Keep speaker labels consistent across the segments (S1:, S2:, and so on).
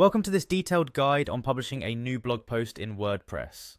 S1: Welcome to this detailed guide on publishing a new blog post in WordPress.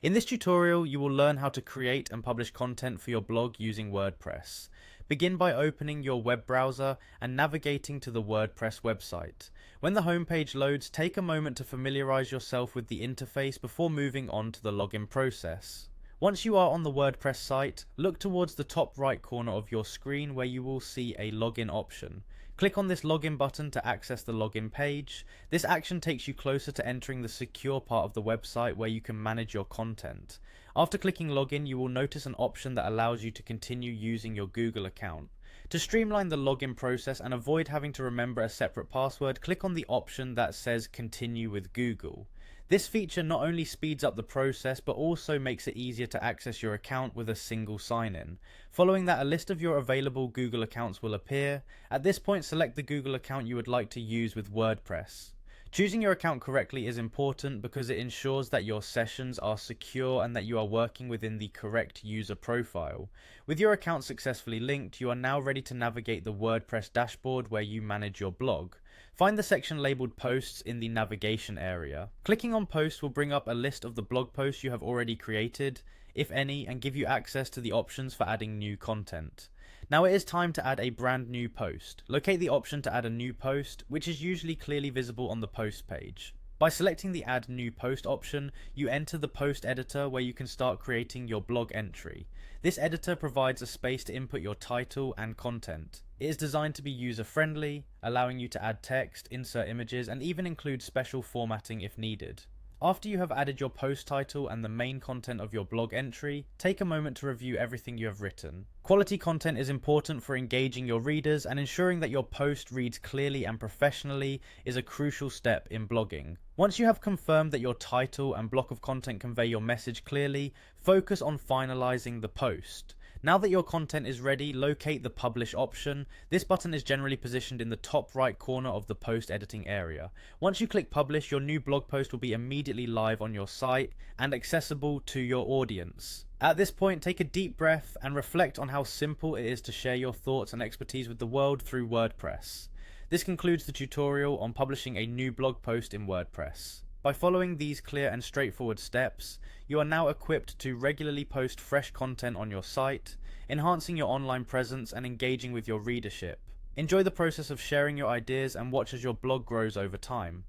S1: In this tutorial, you will learn how to create and publish content for your blog using WordPress. Begin by opening your web browser and navigating to the WordPress website. When the homepage loads, take a moment to familiarize yourself with the interface before moving on to the login process. Once you are on the WordPress site, look towards the top right corner of your screen where you will see a login option. Click on this login button to access the login page. This action takes you closer to entering the secure part of the website where you can manage your content. After clicking login, you will notice an option that allows you to continue using your Google account. To streamline the login process and avoid having to remember a separate password, click on the option that says Continue with Google. This feature not only speeds up the process but also makes it easier to access your account with a single sign-in. Following that, a list of your available Google accounts will appear. At this point, select the Google account you would like to use with WordPress. Choosing your account correctly is important because it ensures that your sessions are secure and that you are working within the correct user profile. With your account successfully linked, you are now ready to navigate the WordPress dashboard where you manage your blog. Find the section labeled Posts in the navigation area. Clicking on Posts will bring up a list of the blog posts you have already created, if any, and give you access to the options for adding new content. Now it is time to add a brand new post. Locate the option to add a new post, which is usually clearly visible on the post page. By selecting the Add New Post option, you enter the post editor where you can start creating your blog entry. This editor provides a space to input your title and content. It is designed to be user-friendly, allowing you to add text, insert images, and even include special formatting if needed. After you have added your post title and the main content of your blog entry, take a moment to review everything you have written. Quality content is important for engaging your readers, and ensuring that your post reads clearly and professionally is a crucial step in blogging. Once you have confirmed that your title and block of content convey your message clearly, focus on finalizing the post. Now that your content is ready, locate the Publish option. This button is generally positioned in the top right corner of the post editing area. Once you click Publish, your new blog post will be immediately live on your site and accessible to your audience. At this point, take a deep breath and reflect on how simple it is to share your thoughts and expertise with the world through WordPress. This concludes the tutorial on publishing a new blog post in WordPress. By following these clear and straightforward steps, you are now equipped to regularly post fresh content on your site, enhancing your online presence and engaging with your readership. Enjoy the process of sharing your ideas and watch as your blog grows over time.